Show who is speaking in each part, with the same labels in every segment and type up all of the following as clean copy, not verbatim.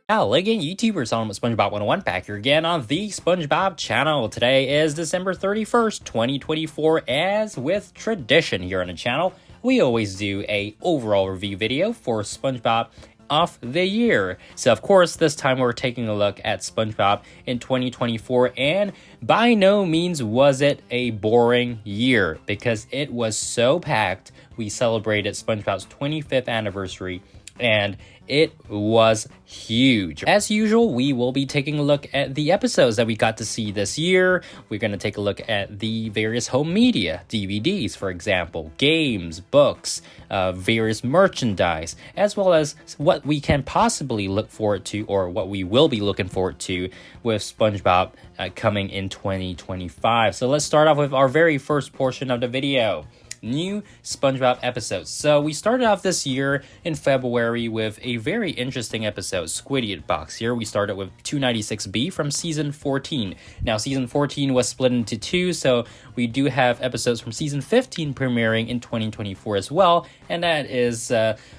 Speaker 1: Hello again, YouTubers, on SpongeBob 101 back here again on the SpongeBob channel. Today is December 31st, 2024, as with tradition here on the channel, we always do a overall review video for SpongeBob of the year. So of course, this time we're taking a look at SpongeBob in 2024, and by no means was it a boring year, because it was so packed. We celebrated SpongeBob's 25th anniversary, and it was huge. As usual, we will be taking a look at the episodes that we got to see this year. We're going to take a look at the various home media, DVDs, for example, games, books, various merchandise, as well as what we can possibly look forward to, or what we will be looking forward to with SpongeBob coming in 2025. So let's start off with our very first portion of the video. New SpongeBob episodes. So we started off this year in February with a very interesting episode, Squiddy Box. Here we started with 296B from season 14. Now season 14 was split into two, so we do have episodes from season 15 premiering in 2024 as well, and that is,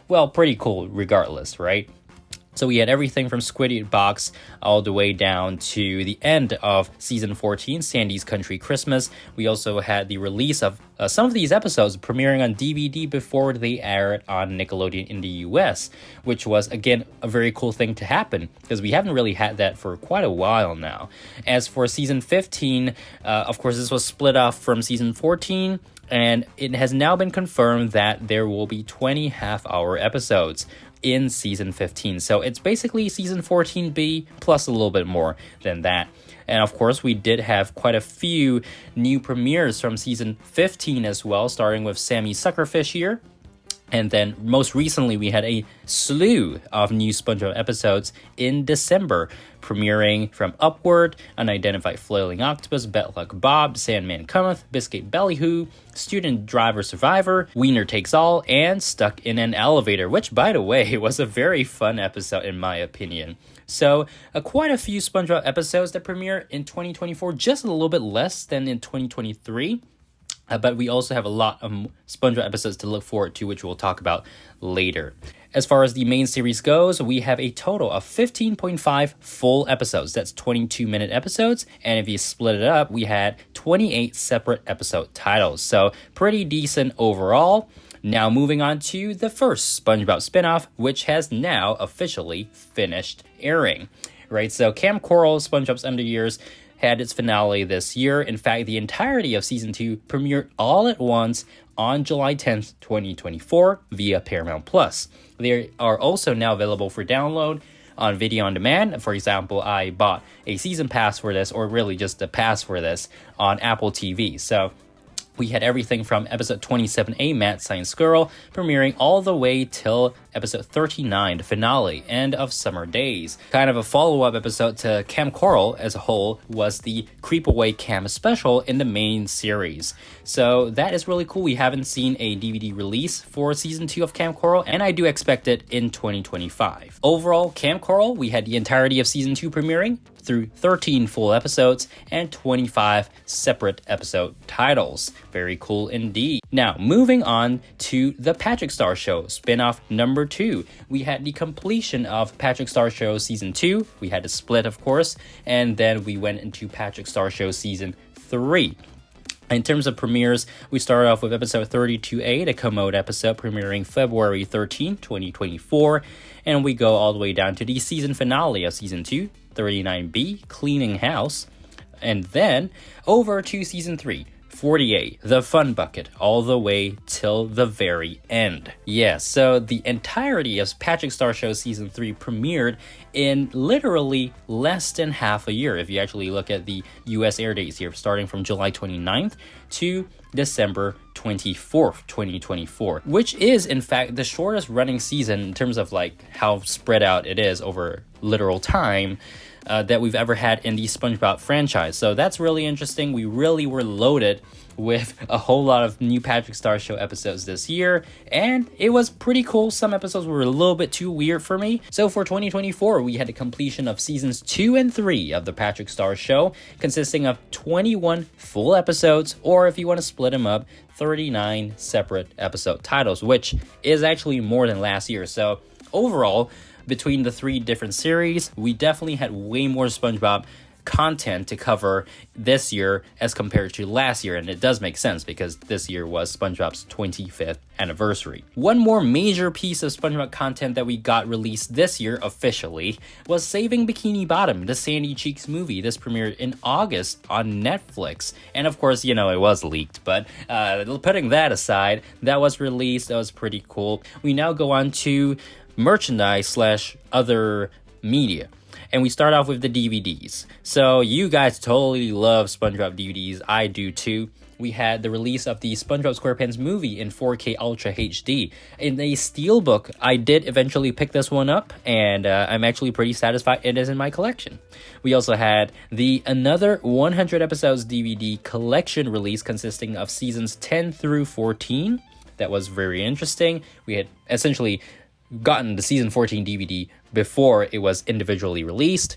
Speaker 1: well, pretty cool regardless, right? So we had everything from Squiddy Box all the way down to the end of season 14, Sandy's Country Christmas. We also had the release of some of these episodes premiering on DVD before they aired on Nickelodeon in the US, which was, again, a very cool thing to happen, because we haven't really had that for quite a while now. As for season 15, of course, this was split off from season 14, and it has now been confirmed that there will be 20 half-hour episodes in season 15. So it's basically season 14B plus a little bit more than that. And of course, we did have quite a few new premieres from season 15 as well, starting with Sammy Suckerfish here. And then most recently, we had a slew of new SpongeBob episodes in December, premiering from Upward, Unidentified Flailing Octopus, Bedluck Bob, Sandman Cometh, Biscuit Ballyhoo, Student Driver Survivor, Wiener Takes All, and Stuck in an Elevator, which, by the way, was a very fun episode in my opinion. So, quite a few SpongeBob episodes that premiere in 2024, just a little bit less than in 2023. But we also have a lot of SpongeBob episodes to look forward to, which we'll talk about later. As far as the main series goes, we have a total of 15.5 full episodes. That's 22-minute episodes. And if you split it up, we had 28 separate episode titles. So pretty decent overall. Now moving on to the first SpongeBob spinoff, which has now officially finished airing. Right, so Kamp, Koral, SpongeBob's Under Years had its finale this year. In fact, the entirety of season 2 premiered all at once on July 10th, 2024 via Paramount+. They are also now available for download on video on demand. For example, I bought a season pass for this, or really just a pass for this, on Apple TV. So we had everything from episode 27A, Mad Science Girl, premiering all the way till episode 39, the finale, End of Summer Days. Kind of a follow-up episode to Kamp Koral as a whole was the Creep Away Camp special in the main series. So that is really cool. We haven't seen a DVD release for season 2 of Kamp Koral, and I do expect it in 2025. Overall, Kamp Koral, we had the entirety of season 2 premiering through 13 full episodes and 25 separate episode titles. Very cool indeed. Now, moving on to the Patrick Star Show spin-off number 2. We had the completion of Patrick Star Show season 2. We had a split, of course, and then we went into Patrick Star Show season 3. In terms of premieres, we started off with episode 32A, the Commode episode, premiering February 13, 2024, and we go all the way down to the season finale of season 2, 39B, Cleaning House, and then over to season 3, 48, The Fun Bucket, all the way till the very end. Yes, so the entirety of Patrick Star Show Season 3 premiered in literally less than half a year, if you actually look at the US air dates here, starting from July 29th to December 24th, 2024, which is, in fact, the shortest running season in terms of like how spread out it is over literal time that we've ever had in the SpongeBob franchise. So that's really interesting. We really were loaded with a whole lot of new Patrick Star Show episodes this year, and it was pretty cool. Some episodes were a little bit too weird for me. So for 2024, we had the completion of seasons 2 and 3 of the Patrick Star Show, consisting of 21 full episodes, or if you want to split them up, 39 separate episode titles, which is actually more than last year. So overall, between the 3 different series, we definitely had way more SpongeBob content to cover this year as compared to last year, and it does make sense because this year was SpongeBob's 25th anniversary. One more major piece of SpongeBob content that we got released this year officially was Saving Bikini Bottom, the Sandy Cheeks movie. This premiered in August on Netflix, and of course, you know, it was leaked, but putting that aside, that was released. That was pretty cool. We now go on to merchandise slash other media. And we start off with the DVDs. So you guys totally love SpongeBob DVDs. I do too. We had the release of the SpongeBob SquarePants movie in 4K Ultra HD. In a steelbook, I did eventually pick this one up, and I'm actually pretty satisfied it is in my collection. We also had the another 100 episodes DVD collection release consisting of seasons 10 through 14. That was very interesting. We had essentially gotten the season 14 DVD before it was individually released.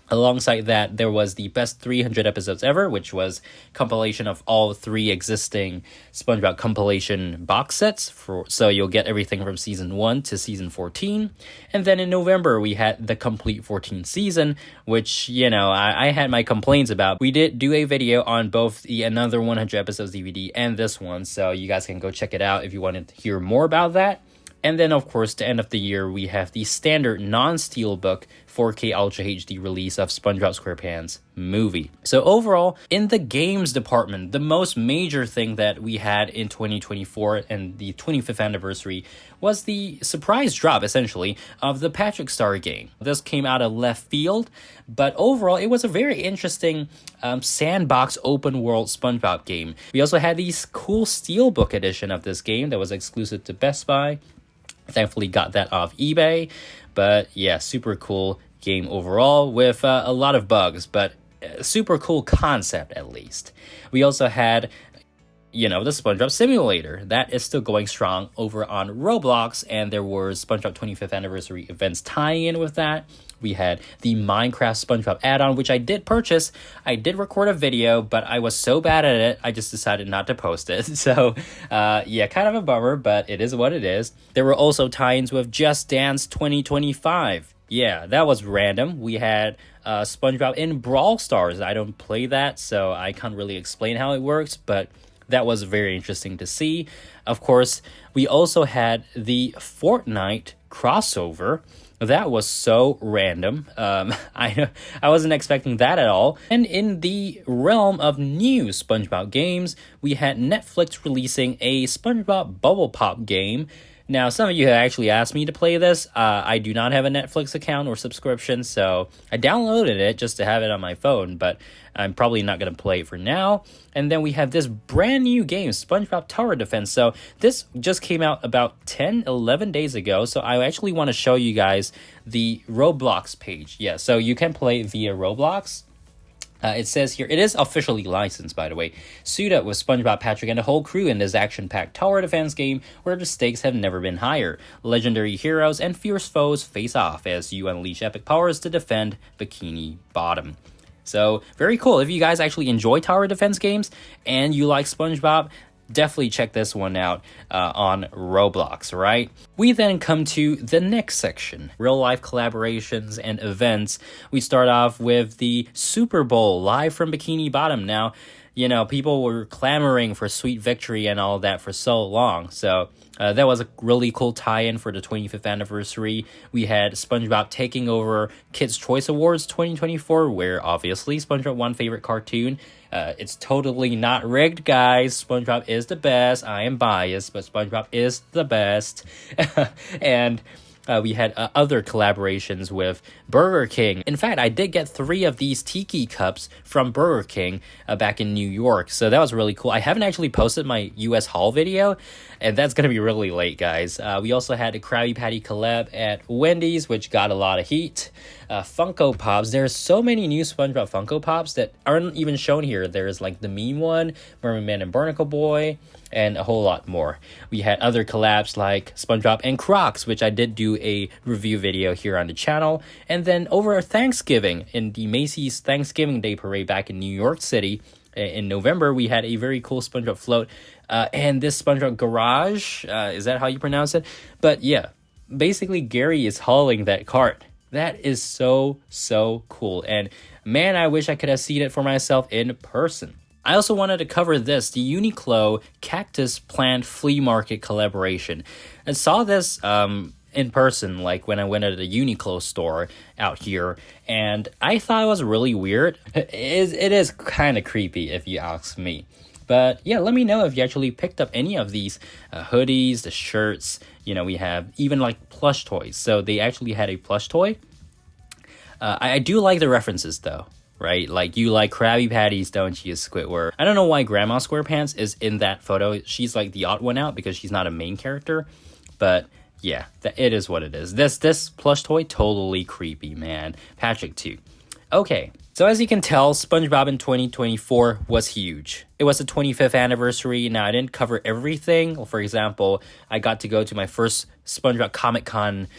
Speaker 1: Alongside that, there was the best 300 episodes ever, which was compilation of all 3 existing SpongeBob compilation box sets. So you'll get everything from season 1 to season 14. And then in November, we had the complete 14th season, which, you know, I had my complaints about. We did do a video on both the Another 100 Episodes DVD and this one, so you guys can go check it out if you want to hear more about that. And then, of course, to end of the year, we have the standard non-steelbook 4K Ultra HD release of SpongeBob SquarePants movie. So overall, in the games department, the most major thing that we had in 2024 and the 25th anniversary was the surprise drop, essentially, of the Patrick Star game. This came out of left field, but overall, it was a very interesting sandbox open world SpongeBob game. We also had the cool steelbook edition of this game that was exclusive to Best Buy. Thankfully got that off eBay, but yeah, super cool game overall with a lot of bugs, but super cool concept at least. We also had, you know, the SpongeBob Simulator. That is still going strong over on Roblox, and there were SpongeBob 25th anniversary events tying in with that. We had the Minecraft SpongeBob add-on, which I did purchase. I did record a video, but I was so bad at it, I just decided not to post it. So, yeah, kind of a bummer, but it is what it is. There were also tie-ins with Just Dance 2025. Yeah, that was random. We had SpongeBob in Brawl Stars. I don't play that, so I can't really explain how it works, but that was very interesting to see. Of course, we also had the Fortnite crossover. That was so random. I wasn't expecting that at all. And in the realm of new SpongeBob games, we had Netflix releasing a SpongeBob Bubble Pop game. Now, some of you have actually asked me to play this. I do not have a Netflix account or subscription, so I downloaded it just to have it on my phone, but I'm probably not going to play it for now. And then we have this brand new game, SpongeBob Tower Defense. So this just came out about 11 days ago, so I actually want to show you guys the Roblox page. Yeah, so you can play via Roblox. It says here, it is officially licensed, by the way. Suit up with SpongeBob, Patrick, and the whole crew in this action-packed tower defense game where the stakes have never been higher. Legendary heroes and fierce foes face off as you unleash epic powers to defend Bikini Bottom. So, very cool. If you guys actually enjoy tower defense games and you like SpongeBob, definitely check this one out on Roblox, right? We then come to the next section, real-life collaborations and events. We start off with the Super Bowl live from Bikini Bottom. Now, you know, people were clamoring for Sweet Victory and all that for so long, so that was a really cool tie-in for the 25th anniversary. We had SpongeBob taking over Kids' Choice Awards 2024, where obviously SpongeBob won favorite cartoon. It's totally not rigged, guys. SpongeBob is the best. I am biased, but SpongeBob is the best. And we had other collaborations with Burger King. In fact, I did get 3 of these tiki cups from Burger King back in New York. So that was really cool. I haven't actually posted my US haul video, and that's going to be really late, guys. We also had a Krabby Patty collab at Wendy's, which got a lot of heat. Funko Pops. There's so many new SpongeBob Funko Pops that aren't even shown here. There's like the meme one, Mermaid Man and Barnacle Boy, and a whole lot more. We had other collabs like SpongeBob and Crocs, which I did do a review video here on the channel. And then over Thanksgiving, in the Macy's Thanksgiving Day Parade back in New York City, in November, we had a very cool SpongeBob float. And this SpongeBob Garage, is that how you pronounce it? But yeah, basically Gary is hauling that cart. That is so cool. And man, I wish I could have seen it for myself in person. I also wanted to cover this, the Uniqlo Cactus Plant Flea Market collaboration. I saw this in person, like when I went to the Uniqlo store out here, and I thought it was really weird. It is kind of creepy if you ask me. But yeah, let me know if you actually picked up any of these hoodies, the shirts. You know, we have even like plush toys. So they actually had a plush toy. I do like the references though, right? Like you like Krabby Patties, don't you, Squidward? I don't know why Grandma SquarePants is in that photo. She's like the odd one out because she's not a main character. But yeah, it is what it is. This plush toy, totally creepy, man. Patrick too. Okay, so as you can tell, SpongeBob in 2024 was huge. It was the 25th anniversary. Now, I didn't cover everything. For example, I got to go to my first SpongeBob Comic-Con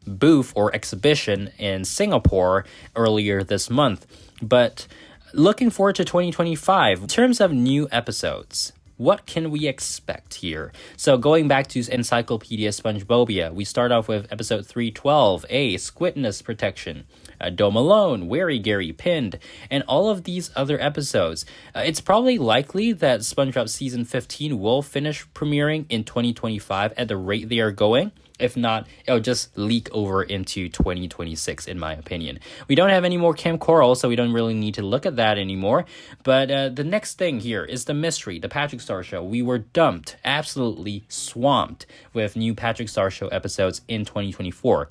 Speaker 1: booth or exhibition in Singapore earlier this month. But looking forward to 2025, in terms of new episodes, what can we expect here? So going back to Encyclopedia SpongeBobia, we start off with episode 312, Squidness Protection, Dome Alone, Wary Gary Pinned, and all of these other episodes. It's probably likely that SpongeBob Season 15 will finish premiering in 2025 at the rate they are going. If not, it'll just leak over into 2026, in my opinion. We don't have any more Kamp Koral, so we don't really need to look at that anymore. But the next thing here is the mystery, the Patrick Star Show. We were dumped, absolutely swamped with new Patrick Star Show episodes in 2024.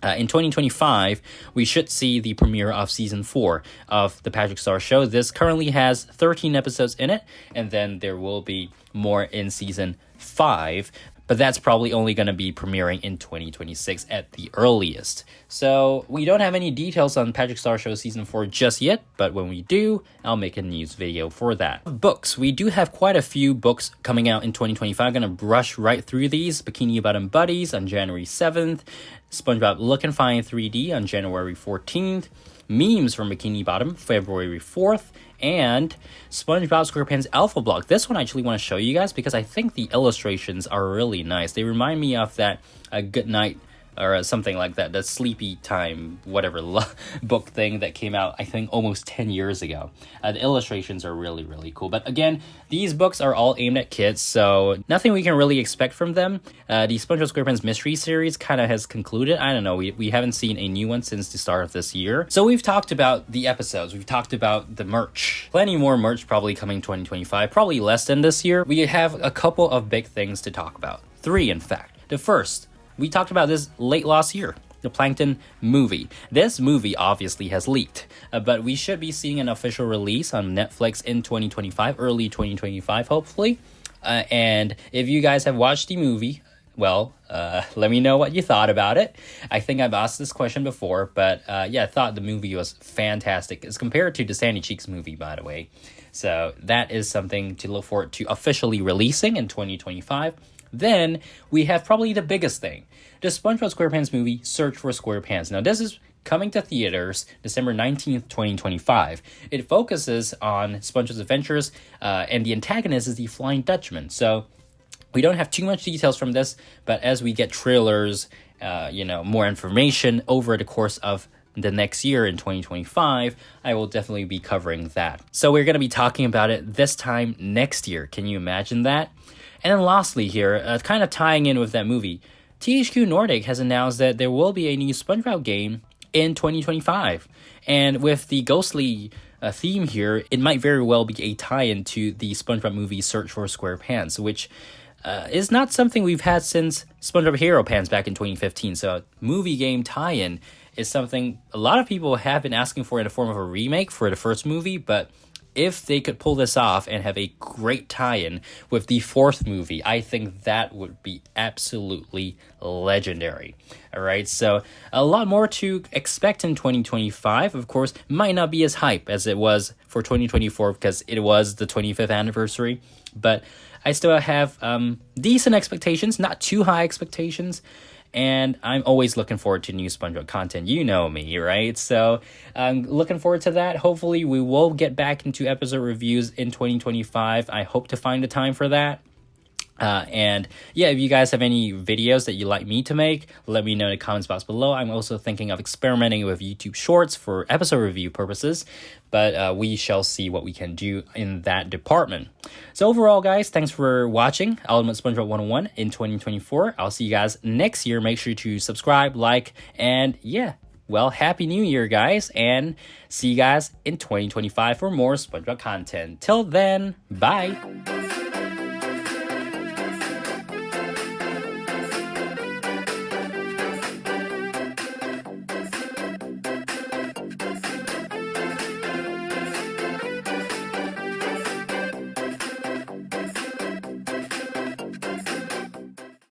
Speaker 1: In 2025, we should see the premiere of Season 4 of The Patrick Star Show. This currently has 13 episodes in it, and then there will be more in Season 5. But that's probably only going to be premiering in 2026 at the earliest. So we don't have any details on Patrick Star Show Season 4 just yet, but when we do, I'll make a news video for that. Books. We do have quite a few books coming out in 2025. I'm going to brush right through these. Bikini Bottom Buddies on January 7th. SpongeBob Look and Fine 3D on January 14th. Memes from Bikini Bottom, February 4th. And SpongeBob SquarePants Alpha Block. This one I actually want to show you guys because I think the illustrations are really nice. They remind me of that Good Night or something like that, the Sleepy Time, whatever book thing that came out, I think, almost 10 years ago. The illustrations are really cool. But again, these books are all aimed at kids, so nothing we can really expect from them. The SpongeBob SquarePants Mystery Series kind of has concluded. I don't know, we haven't seen a new one since the start of this year. So we've talked about the episodes, we've talked about the merch. Plenty more merch probably coming 2025, probably less than this year. We have a couple of big things to talk about. 3, in fact. The first, we talked about this late last year, the Plankton movie. This movie obviously has leaked, but we should be seeing an official release on Netflix in 2025, early 2025, hopefully. And if you guys have watched the movie, well, let me know what you thought about it. I think I've asked this question before, but yeah, I thought the movie was fantastic. It's compared to the Sandy Cheeks movie, by the way. So that is something to look forward to officially releasing in 2025. Then we have probably the biggest thing, the SpongeBob SquarePants movie, Search for SquarePants. Now, this is coming to theaters December 19th, 2025. It focuses on SpongeBob's adventures, and the antagonist is the Flying Dutchman. So we don't have too much details from this, but as we get trailers, more information over the course of the next year in 2025, I will definitely be covering that. So we're going to be talking about it this time next year. Can you imagine that? And then lastly here, kind of tying in with that movie, THQ Nordic has announced that there will be a new SpongeBob game in 2025. And with the ghostly theme here, it might very well be a tie-in to the SpongeBob movie Search for SquarePants, which is not something we've had since SpongeBob Hero Pants back in 2015. So movie game tie-in is something a lot of people have been asking for in the form of a remake for the first movie, but if they could pull this off and have a great tie-in with the fourth movie, I think that would be absolutely legendary. All right, so a lot more to expect in 2025. Of course, might not be as hype as it was for 2024 because it was the 25th anniversary, but I still have decent expectations, not too high expectations. And I'm always looking forward to new SpongeBob content. You know me, right? So I'm looking forward to that. Hopefully we will get back into episode reviews in 2025. I hope to find the time for that. And yeah, if you guys have any videos that you'd like me to make, let me know in the comments box below. I'm also thinking of experimenting with YouTube Shorts for episode review purposes, but we shall see what we can do in that department. So overall, guys, thanks for watching Ultimate SpongeBob 101 in 2024. I'll see you guys next year. Make sure to subscribe, like, and yeah, well, Happy New Year, guys, and see you guys in 2025 for more SpongeBob content. Till then, bye!